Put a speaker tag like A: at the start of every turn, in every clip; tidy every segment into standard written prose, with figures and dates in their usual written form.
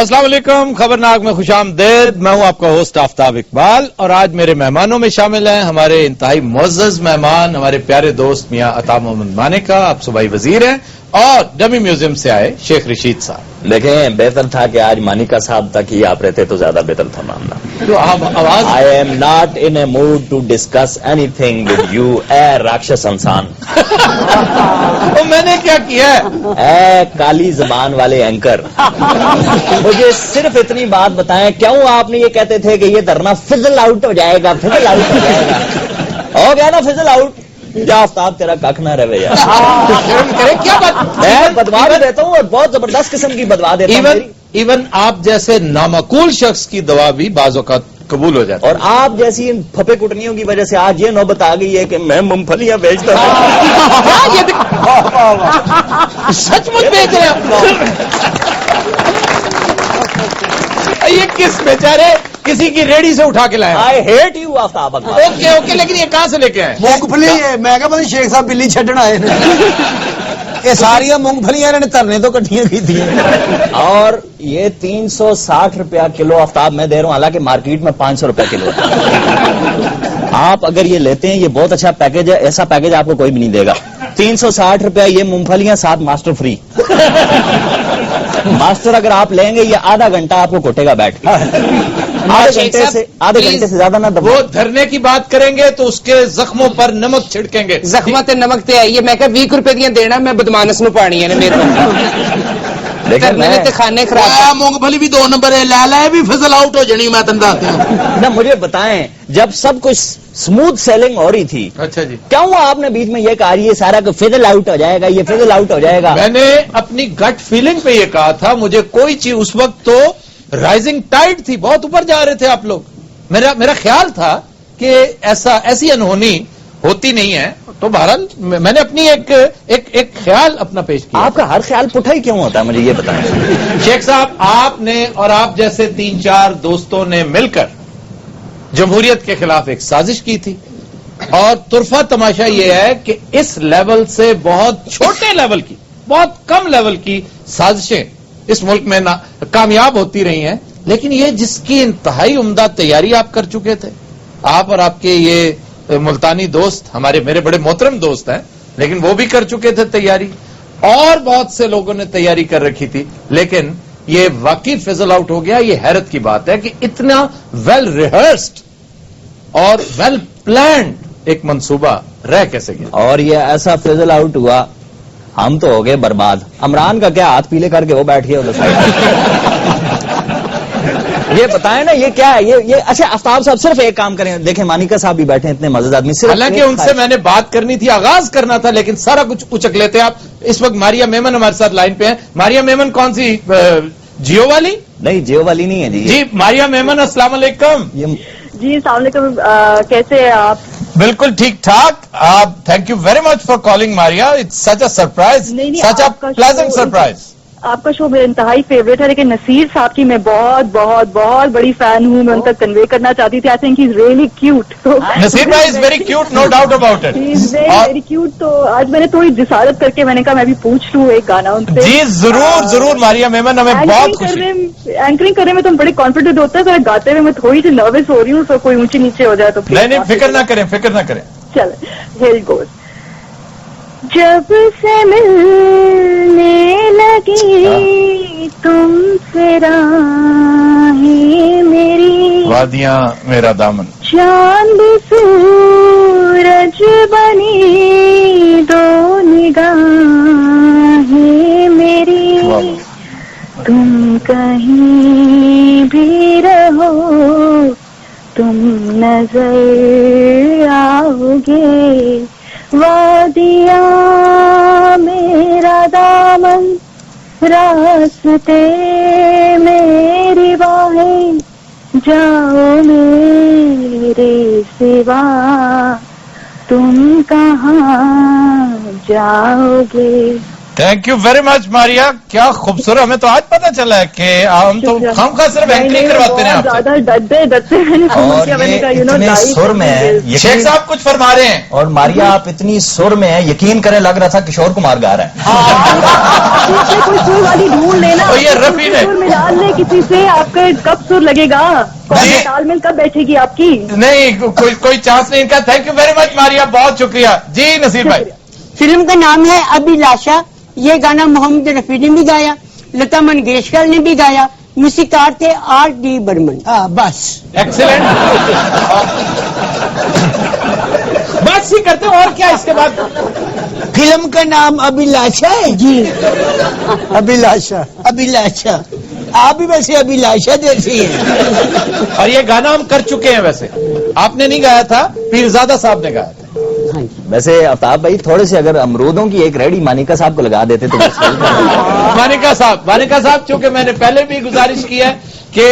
A: अस्सलाम वालेकुम, खबरनाक में खुश आमदीद। मैं हूं आपका होस्ट आफ्ताब इकबाल और आज मेरे मेहमानों में शामिल हैं हमारे इंतहाई मुअज़्ज़ज़ मेहमान, हमारे प्यारे दोस्त मियां अता मोहम्मद मानेका, आप सूबाई वजीर हैं, और डमी म्यूजियम से आए शेख रशीद साहब।
B: देखें, बेहतर था कि आज मानिका साहब तक ही आप रहते तो ज्यादा बेहतर था मामला।
A: तो आप आवाज
B: I am not in a mood to discuss anything with you, ए राक्षस इंसान।
A: तो मैंने क्या किया है?
B: ए काली जबान वाले एंकर, मुझे सिर्फ इतनी बात बताएं, क्यों आपने ये कहते थे कि ये धरना फिजल आउट हो जाएगा, फिजल आउट हो जाएगा? हो गया ना फिजल आउट? जा आफ्ताब, तेरा कख ना रहे यार।
A: क्या बात?
B: मैं बदवा भी देता हूँ और बहुत जबरदस्त किस्म की बदवा देता हूँ।
A: इवन आप जैसे नामाकूल शख्स की दवा भी बाज़ औक़ात कबूल हो जाती है।
B: और आप जैसी इन फपे कुटनियों की वजह से आज ये नौबत आ गई है कि मैं मूंगफलियां बेचता हूँ।
A: सचमुच बेच रहे हैं? ये किस बेचारे किसी की रेडी से उठा के लाए?
B: I hate you Aftab.
A: Okay okay, लेकिन ये कहां से लेके आए?
C: मूंगफली है। मैं क्या पता शेख साहब बिल्ली छड्डण आए ने। ये सारियां मूंगफलियां इन्होंने धरने तो कट्ठियां की थी।
B: और ये 360 रुपया किलो आफ्ताब मैं दे रहा हूँ, हालांकि मार्केट में 500 रुपया किलो है। आप अगर ये लेते हैं, ये बहुत अच्छा पैकेज है, ऐसा पैकेज आपको कोई भी नहीं देगा। 360 रुपया ये मूंगफलियां, 7 मास्टर फ्री। मास्टर अगर आप लेंगे, ये आधा घंटा आपको कोटेगा बैठ। आधे घंटे से ज्यादा ना दबो।
A: वो धरने की बात करेंगे तो उसके जख्मों पर नमक छिड़केंगे।
D: जख्मा ते नमक ते आई है। मैं क्या 20 रुपए दियां देना, मैं बदमानस नु पानी है ना मेरे को। खाने खराब
C: मूंगफली भी 2 नंबर है, ला भी फिजल आउट हो जानी। मैं तुम बताती
B: ना, मुझे बताएं, जब सब कुछ स्मूथ सेलिंग हो रही थी,
A: अच्छा जी,
B: क्यों आपने बीच में ये कहा ये सारा को फिजल आउट हो जाएगा, ये फिजल आउट हो जाएगा?
A: मैंने अपनी गट फीलिंग पे ये कहा था। मुझे कोई चीज उस वक्त तो राइजिंग टाइड थी, बहुत ऊपर जा रहे थे आप लोग। मेरा ख्याल था कि ऐसी अनहोनी होती नहीं है। तो बहरहाल मैंने अपनी एक ख्याल अपना पेश किया।
B: आपका हर ख्याल पुठा ही क्यों होता है, मुझे ये बताएं।
A: शेख साहब, आपने और आप जैसे 3-4 दोस्तों ने मिलकर जमहूरियत के खिलाफ एक साजिश की थी, और तुरफा तमाशा यह है कि इस लेवल से बहुत छोटे लेवल की, बहुत कम लेवल की साजिशें इस मुल्क में कामयाब होती रही हैं, लेकिन ये जिसकी इंतहाई उम्दा तैयारी आप कर चुके थे, आप और आपके ये मुल्तानी दोस्त, मेरे बड़े मोहतरम दोस्त हैं, लेकिन वो भी कर चुके थे तैयारी, और बहुत से लोगों ने तैयारी कर रखी थी, लेकिन ये वाकई फिजल आउट हो गया। ये हैरत की बात है कि इतना वेल रिहर्स्ड और वेल प्लान्ड एक मंसूबा रह कैसे गया।
B: और ये ऐसा फिजल आउट हुआ, हम तो हो गए बर्बाद। इमरान का क्या, हाथ पीले करके वो बैठ गया उधर साइड। ये बताएं ना, ये क्या है? ये अच्छा आफ्ताब साहब, सिर्फ एक काम करें, देखें मानिका साहब भी बैठे हैं, इतने मजेदार आदमी।
A: हालांकि उनसे मैंने बात करनी थी, आगाज करना था, लेकिन सारा कुछ उचक लेते आप। इस वक्त मारिया मेमन हमारे साथ लाइन पे हैं। मारिया मेमन कौन सी, जियो वाली?
B: नहीं, जियो वाली नहीं है जी।
A: जी मारिया मेमन, अस्सलाम वालेकुम।
E: जी अस्सलाम वालेकुम, कैसे हैं आप?
A: बिल्कुल ठीक ठाक। आप thank you very much for calling Maria, it's such a surprise, such a pleasant surprise.
E: आपका शो मेरा इंतहाई फेवरेट है, लेकिन नसीर साहब की मैं बहुत बहुत बहुत बड़ी फैन हूँ। मैं उनका कन्वे करना चाहती थी। I think he is really cute.
A: Naseer भाई is very cute, no doubt about it.
E: He is very cute. तो आज मैंने थोड़ी जिसारत करके मैंने कहा मैं भी पूछ लूँ एक गाना उनसे।
A: जी जरूर जरूर मारिया मेमन, हमें बहुत खुशी।
E: एंकरिंग करने में तो बड़े कॉन्फिडेंट होता है, पर गाते हुए मैं थोड़ी सी नर्वस हो रही हूँ, तो कोई ऊंची नीचे हो जाए तो
A: नहीं, फिक्र ना करें, फिक्र ना करें।
E: चले, हियर इट गोज। जब से मिलने लगी तुमसे राहें मेरी,
A: वादियां मेरा दामन,
E: चांद सूरज बनी दो निगाहें मेरी, तुम कहीं भी रहो तुम नजर आओगे, वादियां मेरा दामन, रास्ते मेरी बाहें, जाओ मेरे सिवा तुम कहाँ जाओगे।
A: Thank you very much Maria, क्या खूबसूरत, हमें तो आज पता चला है कि हम तो खामखा सिर्फ एंकरिंग करवाते हैं आपसे।
E: ज्यादा डरते हैं
B: और ये इतने सुर में है,
A: शेख साहब कुछ फरमा रहे हैं।
B: और मारिया आप इतनी सुर में है, यकीन करें लग रहा था किशोर कुमार गा रहा है।
E: कोई सुर वाली ढूंढ लेना,
A: और ये रफी ने
E: सुर मिला ले किसी से, आपका कब सुर लगेगा, तालमेल कब बैठेगी आपकी?
A: नहीं, कोई चांस नहीं इनका। Thank you very much Maria, बहुत शुक्रिया जी। नसीर भाई,
F: फिल्म का नाम है अभिलाषा। ये गाना मोहम्मद रफी ने भी गाया, लता मंगेशकर ने भी गाया, मूसीकार थे R.D. बर्मन।
C: बस
A: एक्सीलेंट। बस ही करते हो, और क्या इसके बाद?
C: फिल्म का नाम अभिलाषा है जी। अभिलाषा, अभिलाषा, आप भी वैसे अभिलाषा जैसी हैं।
A: और ये गाना हम कर चुके हैं, वैसे आपने नहीं गाया था, पीरजादा साहब ने गाया था।
B: वैसे आफ्ताब भाई थोड़े से अगर अमरूदों की एक रेडी मानिका साहब को लगा देते तो
A: मानिका साहब, चूंकि मैंने पहले भी गुजारिश की है कि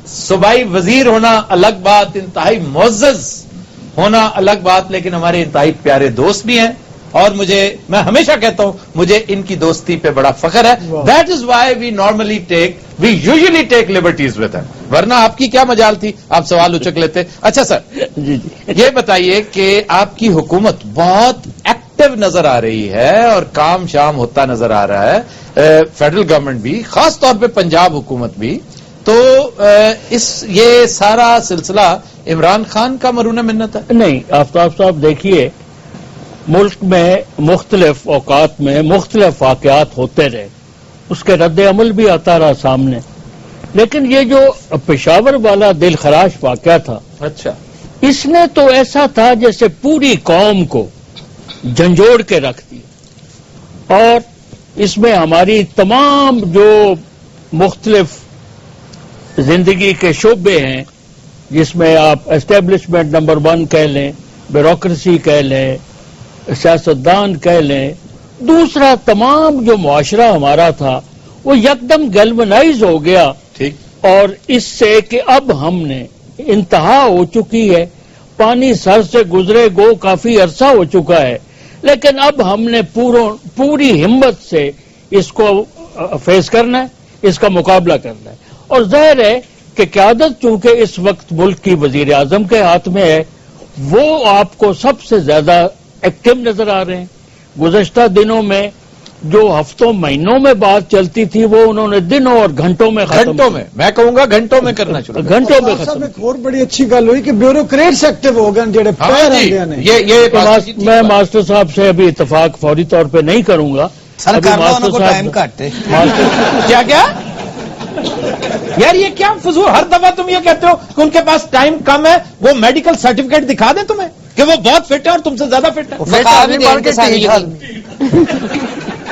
A: सूबाई वजीर होना अलग बात, इंतहाई मुअज़्ज़ज़ होना अलग बात, लेकिन हमारे इंतहाई प्यारे दोस्त भी हैं, और मैं हमेशा कहता हूं, मुझे इनकी दोस्ती पे बड़ा फख्र है। That is why we usually take liberties with him, वरना आपकी क्या मजाल थी, आप सवाल उचक लेते। अच्छा सर,
B: जी,
A: ये बताइए कि आपकी हुकूमत बहुत एक्टिव नजर आ रही है और काम शाम होता नजर आ रहा है, फेडरल गवर्नमेंट भी, खास तौर पे पंजाब हुकूमत भी, तो ये सारा सिलसिला इमरान खान का मरून मिन्नत है?
G: नहीं आफ्ताब साहब, देखिए मुल्क में मुख्तलिफ औकात में मुख्तलिफ वाक़यात होते रहे, उसके रद्द अमल भी आता रहा सामने, लेकिन ये जो पेशावर वाला दिल खराश वाक़या था,
A: अच्छा,
G: इसने तो ऐसा था जैसे पूरी कौम को झंझोड़ के रख दिया, और इसमें हमारी तमाम जो मुख्तलिफ जिंदगी के शोबे हैं, जिसमें आप एस्टेब्लिशमेंट नंबर 1 कह लें, ब्यूरोक्रेसी कह लें, सियासतदान कह लें, दूसरा तमाम जो मुआशरा हमारा था वो यकदम गैल्वनाइज हो गया।
A: ठीक।
G: और इससे कि अब हमने इंतहा हो चुकी है, पानी सर से गुजरे गो काफी अरसा हो चुका है, लेकिन अब हमने पूरी हिम्मत से इसको फेस करना है, इसका मुकाबला करना है। और जाहिर है कि क़यादत चूंकि इस वक्त मुल्क की वजीर आजम के हाथ में है, वो आपको सबसे ज्यादा एक्टिव नजर आ रहे हैं। गुज़श्ता दिनों में जो हफ्तों महीनों में बात चलती थी, वो उन्होंने दिनों और घंटों में
A: मैं कहूंगा घंटों में करना शुरू,
G: घंटों में खत्म।
C: एक और बड़ी अच्छी गल हुई कि ब्यूरोक्रेट्स एक्टिव हो गए जेडे पैर आंदे ने।
A: ये
G: मैं मास्टर साहब से अभी इतफाक फौरी तौर पे नहीं करूंगा।
C: सरकार को टाइम घट है।
A: क्या यार, ये क्या फजूल, हर दफा तुम ये कहते हो कि उनके पास टाइम कम है, वो मेडिकल सर्टिफिकेट दिखा दे तुम्हें कि वो बहुत फिट है और तुमसे ज्यादा फिट है।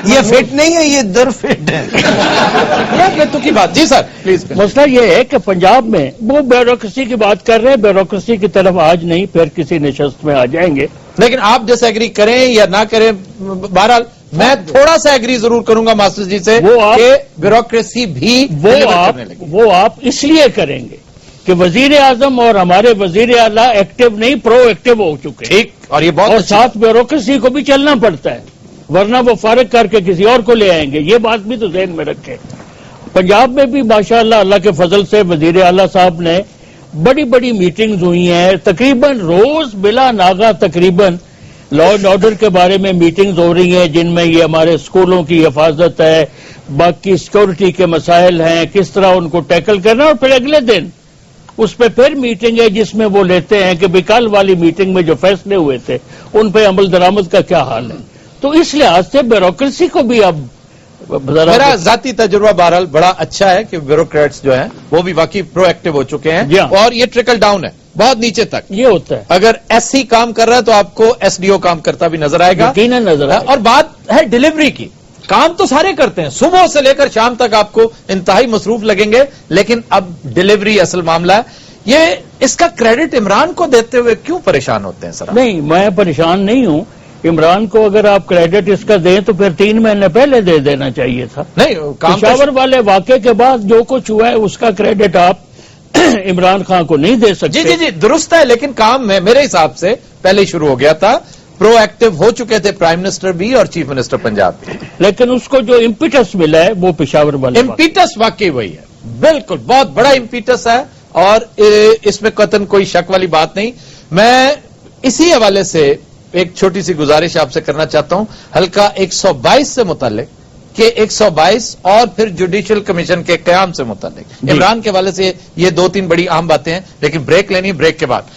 C: ये फिट नहीं है, ये दर फिट है।
A: तो की बात। जी सर प्लीज।
G: मसला ये है कि पंजाब में वो ब्यूरोक्रेसी की बात कर रहे हैं, ब्यूरोक्रेसी की तरफ आज नहीं, फिर किसी निशस्त में आ जाएंगे।
A: लेकिन आप जैसे एग्री करें या ना करें, बहरहाल मैं थोड़ा सा एग्री जरूर करूंगा मास्टर जी से कि ब्यूरोक्रेसी भी
G: वो आप इसलिए करेंगे कि वजीर आजम और हमारे वजीर आला एक्टिव नहीं, प्रो एक्टिव हो चुके।
A: ठीक, और ये बहुत,
G: और साथ ब्यूरोक्रेसी को भी चलना पड़ता है, वरना वो फारिग करके किसी और को ले आएंगे। ये बात भी तो ज़हन में रखें। पंजाब में भी माशाअल्लाह अल्लाह के फजल से वजीर आला साहब ने बड़ी बड़ी मीटिंग्स हुई हैं, तकरीबन रोज बिला नागा तकरीबन लॉ एंड ऑर्डर के बारे में मीटिंग्स हो रही हैं, जिनमें ये हमारे स्कूलों की हिफाजत है, बाकी सिक्योरिटी के मसाइल हैं, किस तरह उनको टैकल करना। और फिर अगले दिन उस पर फिर मीटिंग है जिसमें वो लेते हैं कि भाई कल वाली मीटिंग में जो फैसले हुए थे उन पर अमल दरामद का क्या हाल है। तो इस लिहाज से ब्यूरोक्रेसी को भी अब
A: मेरा जाती तजुर्बा बहरहाल बड़ा अच्छा है कि ब्यूरोक्रेट्स जो हैं वो भी वाकई प्रोएक्टिव हो चुके हैं, और ये ट्रिकल डाउन है बहुत नीचे तक
G: ये होता है।
A: अगर एससी काम कर रहा है तो आपको एसडीओ काम करता भी नजर आएगा,
G: यकीनन नजर आएगा।
A: और बात है डिलीवरी की, काम तो सारे करते हैं, सुबह से लेकर शाम तक आपको इंतहाई मसरूफ लगेंगे, लेकिन अब डिलीवरी असल मामला है। ये इसका क्रेडिट इमरान को देते हुए क्यों परेशान होते हैं सर?
G: नहीं, मैं परेशान नहीं हूं। इमरान को अगर आप क्रेडिट इसका दें तो फिर 3 महीने पहले दे देना चाहिए था।
A: नहीं,
G: पेशावर वाले वाक़े के बाद जो कुछ हुआ है उसका क्रेडिट आप इमरान खान को नहीं दे सकते।
A: जी, दुरुस्त है, लेकिन काम में मेरे हिसाब से पहले ही शुरू हो गया था, प्रो एक्टिव हो चुके थे प्राइम मिनिस्टर भी और चीफ मिनिस्टर पंजाब भी।
G: लेकिन उसको जो इम्पिटस मिला है वो पेशावर वाले
A: इम्पीटस वाकई वही है, बिल्कुल बहुत बड़ा इम्पीटस है और इसमें कतन कोई शक वाली बात नहीं। मैं इसी हवाले से एक छोटी सी गुजारिश आपसे करना चाहता हूं हल्का 122 से मुतालिक कि 122 और फिर जुडिशियल कमीशन के क्याम से मुतालिक। इमरान के हवाले से ये 2-3 बड़ी अहम बातें हैं, लेकिन ब्रेक लेनी, ब्रेक के बाद